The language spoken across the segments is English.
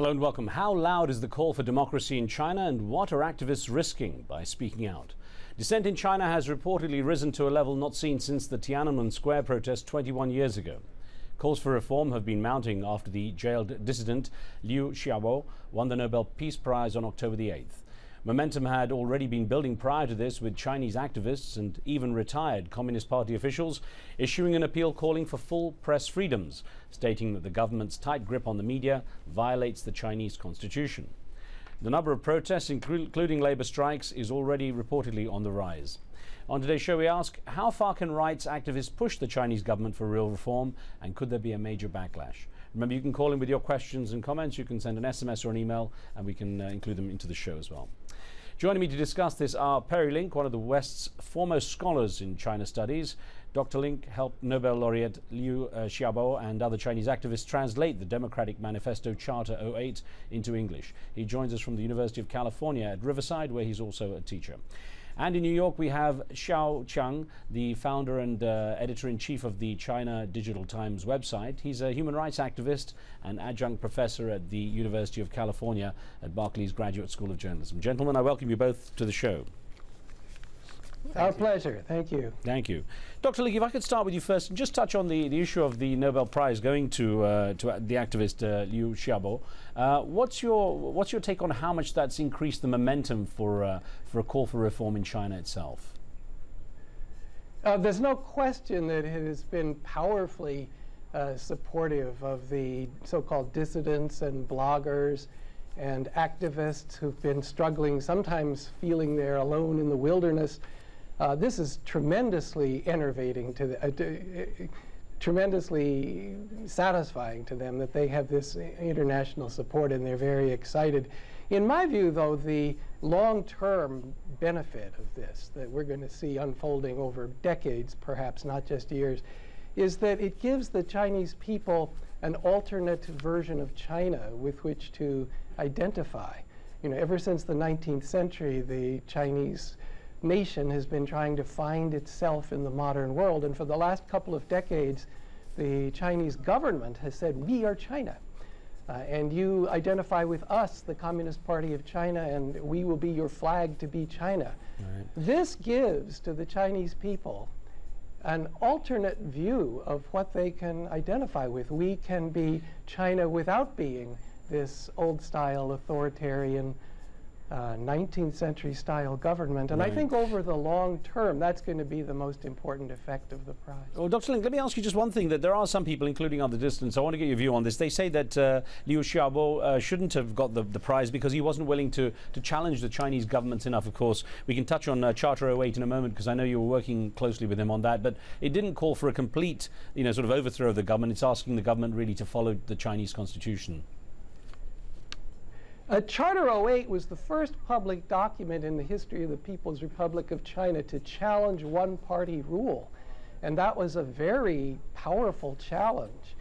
Hello and welcome. How loud is the call for democracy in China, and what are activists risking by speaking out? Dissent in China has reportedly risen to a level not seen since the Tiananmen Square protest 21 years ago. Calls for reform have been mounting after the jailed dissident Liu Xiaobo won the Nobel Peace Prize on October the 8th. Momentum had already been building prior to this, with Chinese activists and even retired Communist Party officials issuing an appeal calling for full press freedoms, stating that the government's tight grip on the media violates the Chinese constitution. The number of protests, including labor strikes, is already reportedly on the rise. On today's show, we ask, how far can rights activists push the Chinese government for real reform, and could there be a major backlash? Remember, you can call in with your questions and comments. You can send an SMS or an email, and we can include them into the show as well. Joining me to discuss this are Perry Link, one of the West's foremost scholars in China studies. Dr. Link helped Nobel laureate Liu Xiaobo and other Chinese activists translate the Democratic Manifesto Charter 08 into English. He joins us from the University of California at Riverside, where he's also a teacher. And in New York, we have Xiaoqiang, the founder and editor-in-chief of the China Digital Times website. He's a human rights activist and adjunct professor at the University of California at Berkeley's Graduate School of Journalism. Gentlemen, I welcome you both to the show. Our pleasure. Thank you. Thank you. Dr. Link, if I could start with you first and just touch on the issue of the Nobel Prize going to the activist Liu Xiaobo. What's your take on how much that's increased the momentum for a call for reform in China itself? There's no question that it has been powerfully supportive of the so-called dissidents and bloggers and activists who've been struggling, sometimes feeling they're alone in the wilderness. This is tremendously enervating to tremendously satisfying to them that they have this international support, and they're very excited. In my view, though, the long-term benefit of this that we're going to see unfolding over decades, perhaps not just years, is that it gives the Chinese people an alternate version of China with which to identify. You know, ever since the 19th century, the Chinese nation has been trying to find itself in the modern world, and for the last couple of decades, the Chinese government has said, we are China, and you identify with us, the Communist Party of China, and we will be your flag to be China. Right. This gives to the Chinese people an alternate view of what they can identify with. We can be China without being this old-style authoritarian 19th century style government. And right. I think over the long term, that's going to be the most important effect of the prize. Well, Dr. Link, let me ask you just one thing, that there are some people, including other dissidents, I want to get your view on this. They say that Liu Xiaobo shouldn't have got the prize because he wasn't willing to challenge the Chinese government enough. Of course, we can touch on Charter 08 in a moment, because I know you were working closely with him on that, but it didn't call for a complete, sort of overthrow of the government. It's asking the government really to follow the Chinese constitution. Charter 08 was the first public document in the history of the People's Republic of China to challenge one-party rule. And that was a very powerful challenge.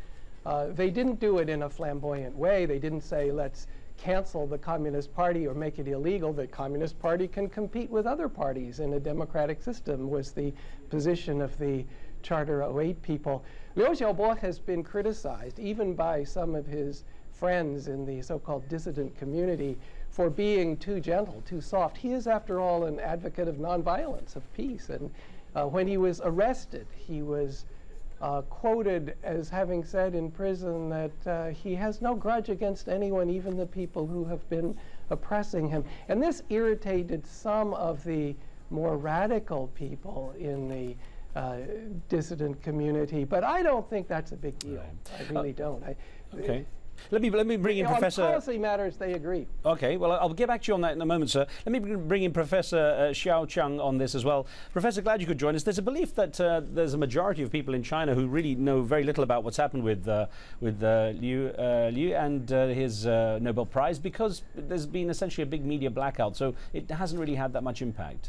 They didn't do it in a flamboyant way. They didn't say, let's cancel the Communist Party or make it illegal. The Communist Party can compete with other parties in a democratic system, was the position of the Charter 08 people. Liu Xiaobo has been criticized, even by some of his friends in the so-called dissident community, for being too gentle, too soft. He is, after all, an advocate of nonviolence, of peace. And when he was arrested, he was quoted as having said in prison that he has no grudge against anyone, even the people who have been oppressing him. And this irritated some of the more radical people in the dissident community. But I don't think that's a big deal. Right. I really don't. Okay. Let me bring in Professor. On policy matters, they agree. Okay, well, I'll get back to you on that in a moment, sir. Let me bring in Professor Xiaoqiang on this as well. Professor, glad you could join us. There's a belief that there's a majority of people in China who really know very little about what's happened with Liu and his Nobel Prize, because there's been essentially a big media blackout, so it hasn't really had that much impact.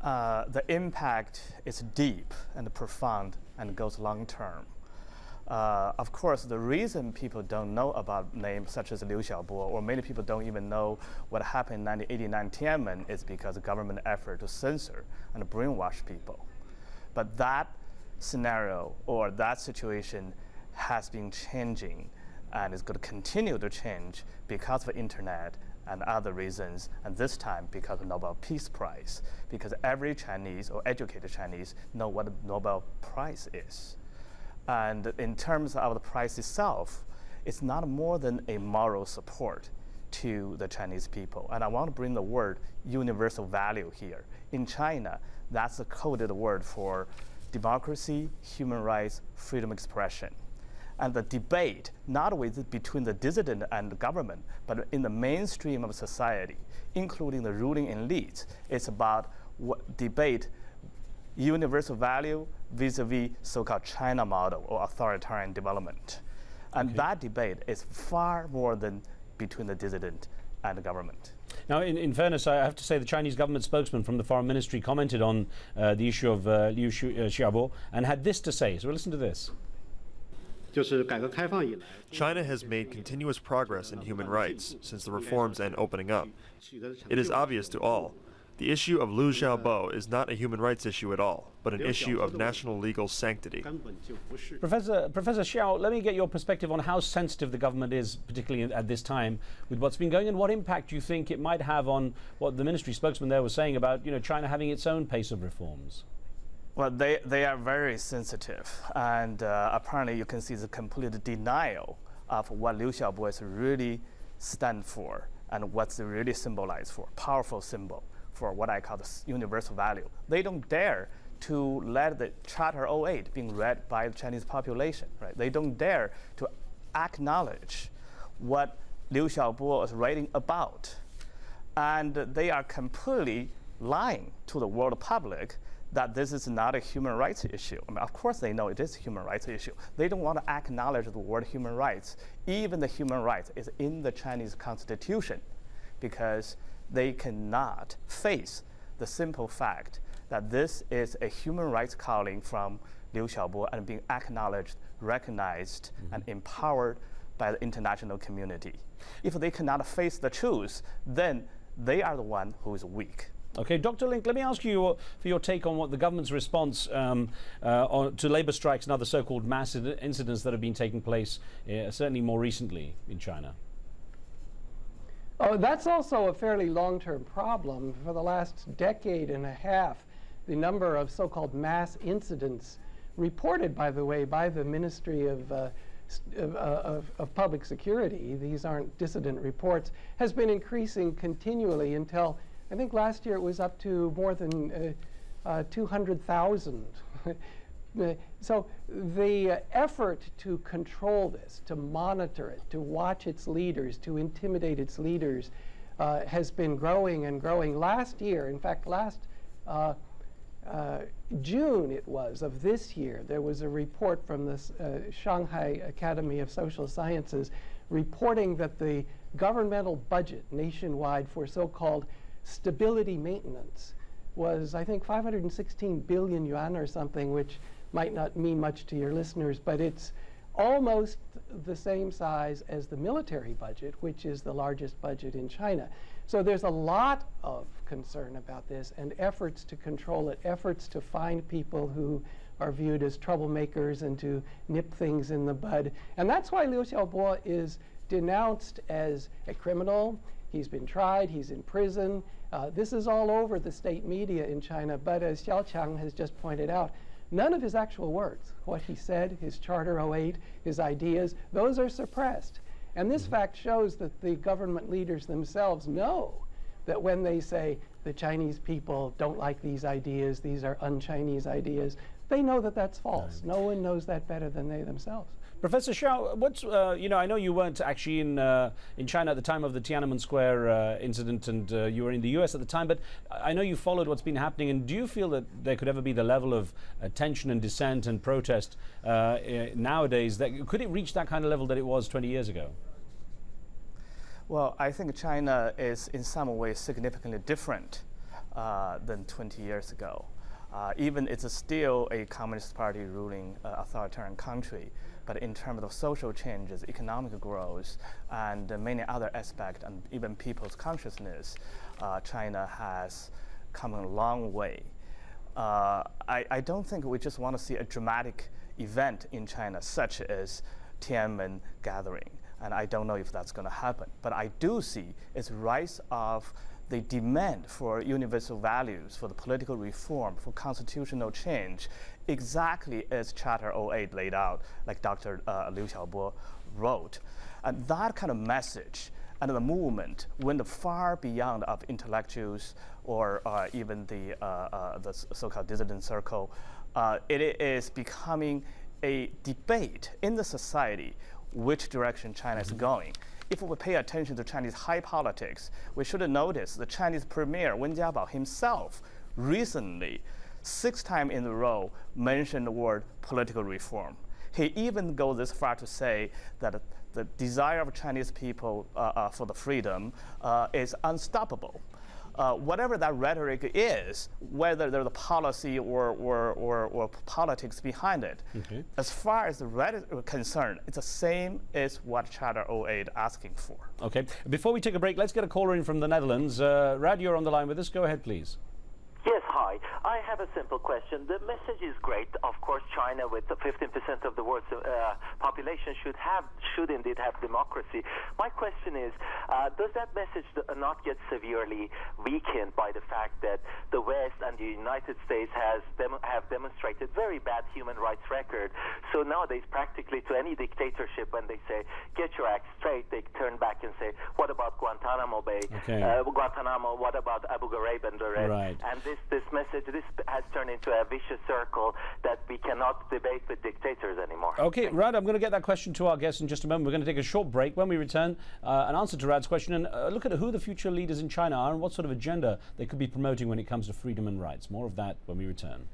The impact is deep and profound and goes long term. Of course, the reason people don't know about names such as Liu Xiaobo, or many people don't even know what happened in 1989 Tiananmen, is because of government effort to censor and brainwash people. But that scenario or that situation has been changing and it's going to continue to change because of the internet and other reasons, and this time because of Nobel Peace Prize, because every Chinese or educated Chinese know what the Nobel Prize is. And in terms of the prize itself, it's not more than a moral support to the Chinese people. And I want to bring the word universal value here. In China, that's the coded word for democracy, human rights, freedom of expression. And the debate, not between the dissident and the government, but in the mainstream of society, including the ruling elites, it's about debate universal value vis-a-vis so-called China model or authoritarian development. And that debate is far more than between the dissident and the government. Now, in fairness, I have to say the Chinese government spokesman from the foreign ministry commented on the issue of Liu Xiaobo and had this to say. So we'll listen to this. China has made continuous progress in human rights since the reforms and opening up. It is obvious to all. The issue of Liu Xiaobo is not a human rights issue at all, but an issue of national legal sanctity. Professor Xiao, let me get your perspective on how sensitive the government is, particularly at this time, with what's been going on. What impact do you think it might have on what the ministry spokesman there was saying about, China having its own pace of reforms? Well, they are very sensitive, and apparently you can see the complete denial of what Liu Xiaobo is really stand for and what's it really symbolized for, powerful symbol for what I call the universal value. They don't dare to let the Charter 08 being read by the Chinese population, right? They don't dare to acknowledge what Liu Xiaobo is writing about. And they are completely lying to the world public that this is not a human rights issue. I mean, of course they know it is a human rights issue. They don't want to acknowledge the word human rights. Even the human rights is in the Chinese constitution because they cannot face the simple fact that this is a human rights calling from Liu Xiaobo and being acknowledged, recognized, and empowered by the international community. If they cannot face the truth, then they are the one who is weak. Okay, Dr. Link, let me ask you for your take on what the government's response to labor strikes and other so-called mass incidents that have been taking place, certainly more recently in China. Oh, that's also a fairly long-term problem. For the last decade and a half, the number of so-called mass incidents reported, by the way, by the Ministry of Public Security, these aren't dissident reports, has been increasing continually until I think last year it was up to more than 200,000. So the effort to control this, to monitor it, to watch its leaders, to intimidate its leaders has been growing and growing. Last year, in fact, last June it was of this year, there was a report from the Shanghai Academy of Social Sciences reporting that the governmental budget nationwide for so-called stability maintenance was, I think, 516 billion yuan or something, which might not mean much to your listeners, but it's almost the same size as the military budget, which is the largest budget in China. So there's a lot of concern about this and efforts to control it, efforts to find people who are viewed as troublemakers and to nip things in the bud. And that's why Liu Xiaobo is denounced as a criminal. He's been tried, he's in prison. This is all over the state media in China, but as Xiao Qiang has just pointed out, none of his actual words, what he said, his Charter 08, his ideas, those are suppressed. And this fact shows that the government leaders themselves know that when they say the Chinese people don't like these ideas, these are un-Chinese ideas, they know that that's false. No one knows that better than they themselves. Professor Xiao, what's I know you weren't actually in China at the time of the Tiananmen Square incident, and you were in the U.S. at the time. But I know you followed what's been happening. And do you feel that there could ever be the level of tension and dissent and protest nowadays that could it reach that kind of level that it was 20 years ago? Well, I think China is in some ways significantly different than 20 years ago. Even it's still a Communist Party ruling authoritarian country, but in terms of social changes, economic growth, and many other aspects, and even people's consciousness, China has come a long way. I don't think we just want to see a dramatic event in China, such as Tiananmen gathering. and I don't know if that's going to happen. But I do see its rise of the demand for universal values, for the political reform, for constitutional change, exactly as Charter 08 laid out, like Dr. Liu Xiaobo wrote. And that kind of message and the movement went far beyond of intellectuals or even the so-called dissident circle. It is becoming a debate in the society which direction China is going. If we pay attention to Chinese high politics, we should notice the Chinese premier Wen Jiabao himself recently, 6 times in a row, mentioned the word political reform. He even goes this far to say that the desire of Chinese people for the freedom is unstoppable. Whatever that rhetoric is, whether there's a policy or politics behind it, as far as the rhetoric is concerned, it's the same as what Charter 08 asking for. Okay. Before we take a break, let's get a caller in from the Netherlands. Rad, you're on the line with us. Go ahead, please. Yes, hi. I have a simple question. The message is great. Of course, China, with 15% of the world's population, should indeed have democracy. My question is, does that message not get severely weakened by the fact that the West and the United States have demonstrated very bad human rights record? So nowadays, practically to any dictatorship, when they say, get your act straight, they turn back and say, what about Guantanamo Bay? Guantanamo, what about Abu Ghraib and the rest? Right. And this message, this has turned into a vicious circle that we cannot debate with dictators anymore. Okay, Rad, I'm going to get that question to our guests in just a moment. We're going to take a short break. When we return, an answer to Rad's question and look at who the future leaders in China are and what sort of agenda they could be promoting when it comes to freedom and rights. More of that when we return.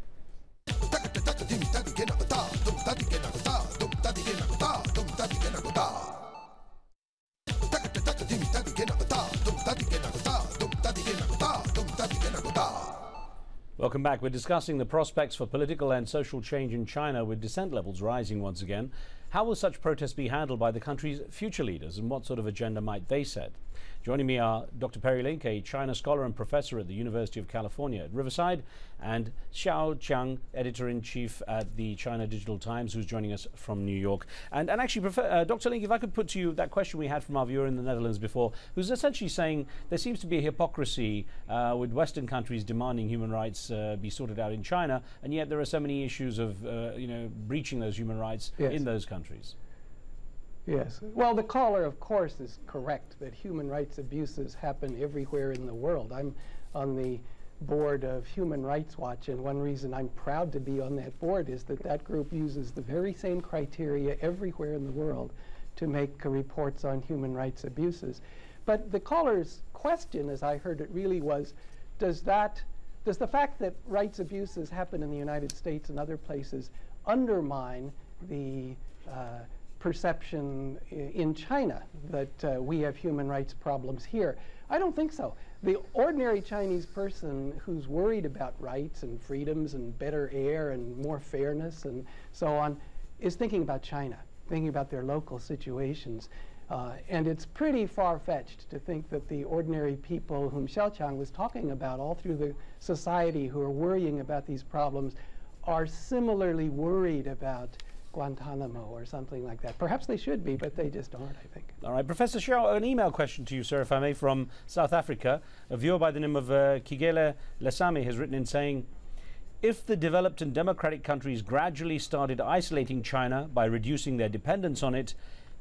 Welcome back. We're discussing the prospects for political and social change in China with dissent levels rising once again. How will such protests be handled by the country's future leaders and what sort of agenda might they set? Joining me are Dr. Perry Link, a China scholar and professor at the University of California at Riverside, and Xiao Jiang, editor-in-chief at the China Digital Times, who's joining us from New York. And actually, Dr. Link, if I could put to you that question we had from our viewer in the Netherlands before, who's essentially saying there seems to be a hypocrisy with Western countries demanding human rights be sorted out in China, and yet there are so many issues of breaching those human rights in those countries. Yes. Well, the caller, of course, is correct that human rights abuses happen everywhere in the world. I'm on the board of Human Rights Watch, and one reason I'm proud to be on that board is that that group uses the very same criteria everywhere in the world to make reports on human rights abuses. But the caller's question, as I heard it, really was, does the fact that rights abuses happen in the United States and other places undermine the perception in China that we have human rights problems here? I don't think so. The ordinary Chinese person who's worried about rights and freedoms and better air and more fairness and so on is thinking about China, thinking about their local situations. And it's pretty far-fetched to think that the ordinary people whom Xiaoqiang was talking about all through the society who are worrying about these problems are similarly worried about Guantanamo or something like that. Perhaps they should be, but they just aren't, I think. All right, Professor Xiao, an email question to you, sir, if I may, from South Africa. A viewer by the name of Kigele Lesame has written in saying, if the developed and democratic countries gradually started isolating China by reducing their dependence on it,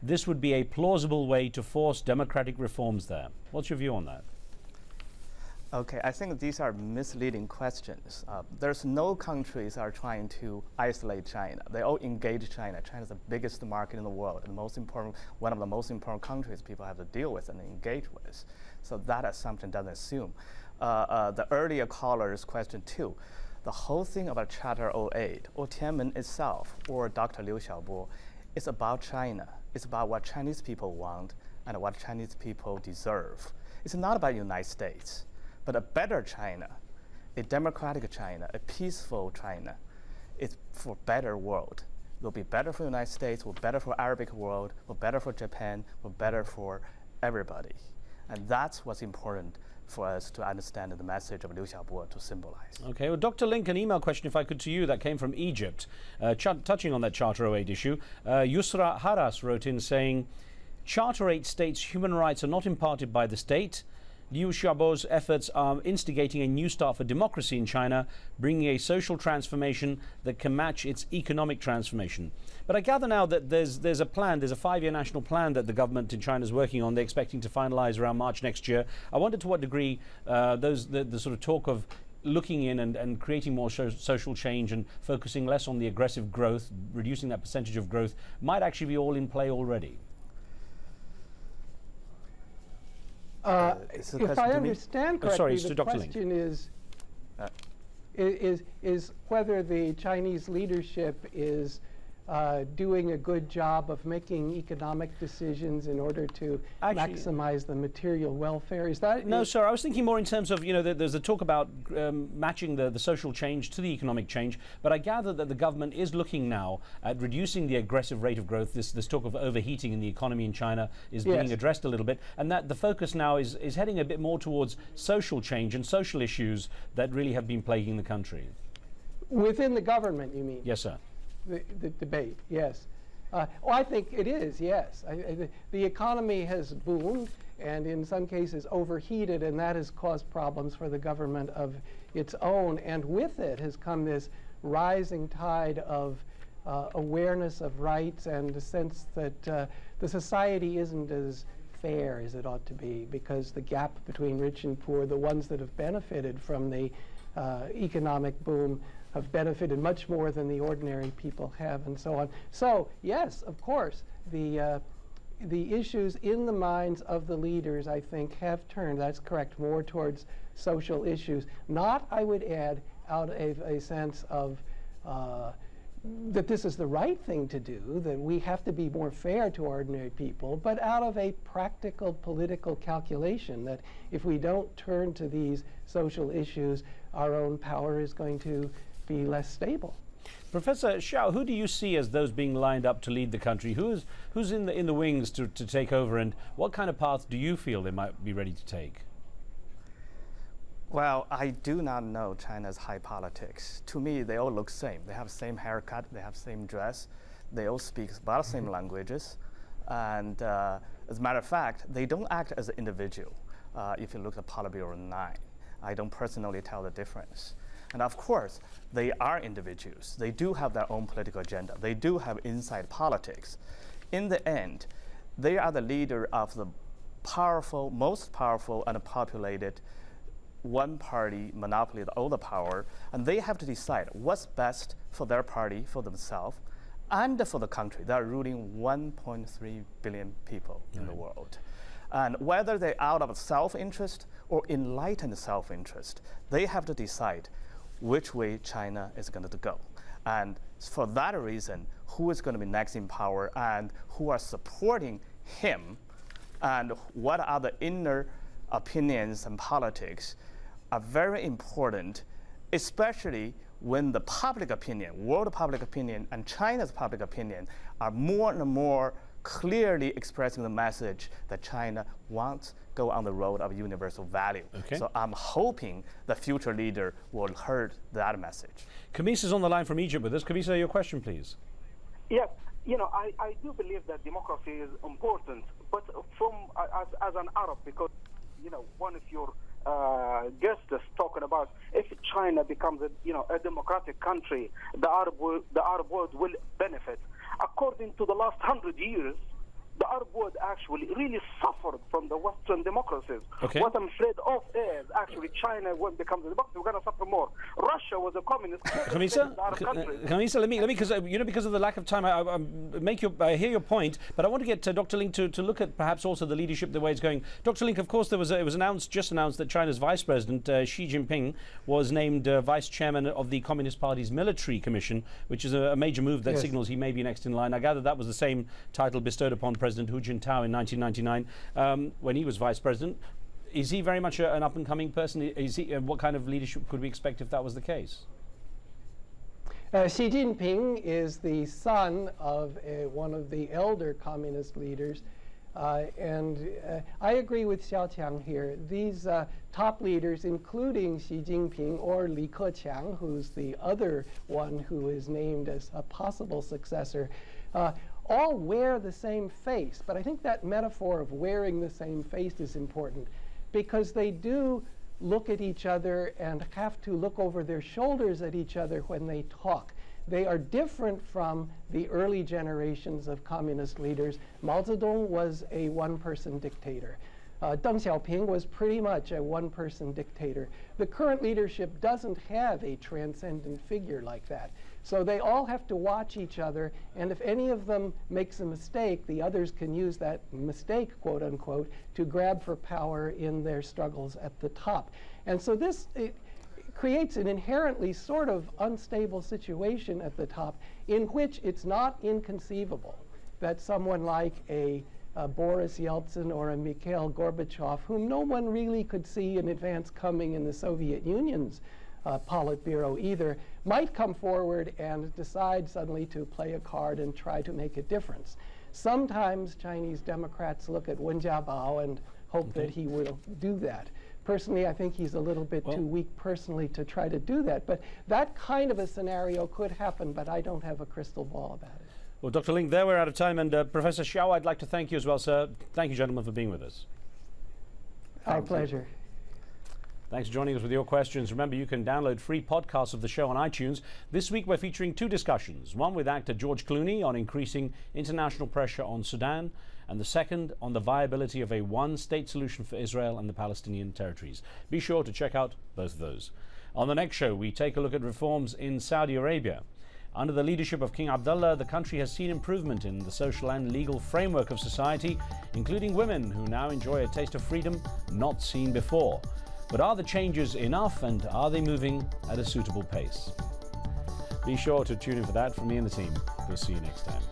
this would be a plausible way to force democratic reforms there. What's your view on that? Okay, I think these are misleading questions. There's no countries are trying to isolate China. They all engage China. China is the biggest market in the world and one of the most important countries people have to deal with and engage with. So that assumption doesn't assume. The earlier caller's question too, the whole thing about Charter 08 or Tiananmen itself or Dr. Liu Xiaobo, it's about China. It's about what Chinese people want and what Chinese people deserve. It's not about the United States. But a better China, a democratic China, a peaceful China, is for a better world. It will be better for the United States, will be better for Arabic world, will be better for Japan, will be better for everybody. And that's what's important for us to understand the message of Liu Xiaobo to symbolize. Okay, well, Dr. Link, an email question, if I could, to you that came from Egypt, touching on that Charter 08 issue. Yusra Haras wrote in saying, Charter 8 states human rights are not imparted by the state. Liu Xiaobo's efforts are instigating a new start for democracy in China, bringing a social transformation that can match its economic transformation. But I gather now that there's a plan, there's a 5-year national plan that the government in China is working on. They're expecting to finalize around March next year. I wonder to what degree the sort of talk of looking in and creating more social change and focusing less on the aggressive growth, reducing that percentage of growth, might actually be all in play already. If I understand correctly, the question is whether the Chinese leadership is doing a good job of making economic decisions in order to maximize the material welfare. Is that? No, sir. I was thinking more in terms of, there's a talk about matching the social change to the economic change, but I gather that the government is looking now at reducing the aggressive rate of growth. This talk of overheating in the economy in China is being addressed a little bit, and that the focus now is heading a bit more towards social change and social issues that really have been plaguing the country. Within the government, you mean? Yes, sir. The debate, yes. I think it is, yes. The economy has boomed and in some cases overheated, and that has caused problems for the government of its own. And with it has come this rising tide of awareness of rights and a sense that the society isn't as fair as it ought to be, because the gap between rich and poor, the ones that have benefited from the economic boom, have benefited much more than the ordinary people have, and so on. So yes, of course, the issues in the minds of the leaders, I think, have turned, that's correct, more towards social issues. Not, I would add, out of a sense of that this is the right thing to do, that we have to be more fair to ordinary people, but out of a practical political calculation that if we don't turn to these social issues, our own power is going to be less stable. Professor Xiao, who do you see as those being lined up to lead the country? Who's in the wings to take over, and what kind of path do you feel they might be ready to take? Well, I do not know China's high politics. To me, they all look same. They have the same haircut, they have the same dress, they all speak about the same languages, and as a matter of fact, they don't act as an individual. If you look at Politburo 9, I don't personally tell the difference. And of course, they are individuals. They do have their own political agenda. They do have inside politics. In the end, they are the leader of the powerful, most powerful and populated one-party monopoly of all the power, and they have to decide what's best for their party, for themselves, and for the country. They are ruling 1.3 billion people in the world. And whether they're out of self-interest or enlightened self-interest, they have to decide which way China is going to go. And for that reason, who is going to be next in power and who are supporting him, and what are the inner opinions and politics are very important, especially when the public opinion, world public opinion and China's public opinion are more and more clearly expressing the message that China wants to go on the road of universal value. Okay. So I'm hoping the future leader will hear that message. Kamis is on the line from Egypt with us. Kamisa, your question, please. Yes, I do believe that democracy is important, but as an Arab, because one of your guests is talking about if China becomes a democratic country, the Arab world will benefit. According to the last 100 years, the Arab world actually really suffered from the Western democracies. Okay. What I'm afraid of is actually China won't become the democracy. We're going to suffer more. Russia was a communist. Kamisa, let me, because because of the lack of time, I hear your point, but I want to get Dr. Ling to look at perhaps also the leadership, the way it's going. Dr. Ling, of course, it was just announced that China's Vice President Xi Jinping was named Vice Chairman of the Communist Party's Military Commission, which is a major move that signals he may be next in line. I gather that was the same title bestowed upon President Hu Jintao in 1999 when he was vice president. Is he very much an up-and-coming person? Is he, what kind of leadership could we expect if that was the case? Xi Jinping is the son of one of the elder communist leaders, and I agree with Xiaoqiang here. These top leaders, including Xi Jinping or Li Keqiang, who's the other one who is named as a possible successor, all wear the same face. But I think that metaphor of wearing the same face is important, because they do look at each other and have to look over their shoulders at each other when they talk. They are different from the early generations of communist leaders. Mao Zedong was a one-person dictator. Deng Xiaoping was pretty much a one-person dictator. The current leadership doesn't have a transcendent figure like that. So they all have to watch each other, and if any of them makes a mistake, the others can use that mistake, quote unquote, to grab for power in their struggles at the top. And so this creates an inherently sort of unstable situation at the top, in which it's not inconceivable that someone like a Boris Yeltsin or a Mikhail Gorbachev, whom no one really could see in advance coming in the Soviet Union's Politburo either, might come forward and decide suddenly to play a card and try to make a difference. Sometimes Chinese Democrats look at Wen Jiabao and hope that he will do that. Personally, I think he's a little bit too weak personally to try to do that. But that kind of a scenario could happen, but I don't have a crystal ball about it. Well, Dr. Ling, there we're out of time. And Professor Xiao, I'd like to thank you as well, sir. Thank you, gentlemen, for being with us. Our pleasure. Thanks for joining us with your questions. Remember, you can download free podcasts of the show on iTunes. This week, we're featuring two discussions. One with actor George Clooney on increasing international pressure on Sudan, and the second on the viability of a one-state solution for Israel and the Palestinian territories. Be sure to check out both of those. On the next show, we take a look at reforms in Saudi Arabia. Under the leadership of King Abdullah, the country has seen improvement in the social and legal framework of society, including women who now enjoy a taste of freedom not seen before. But are the changes enough, and are they moving at a suitable pace? Be sure to tune in for that from me and the team. We'll see you next time.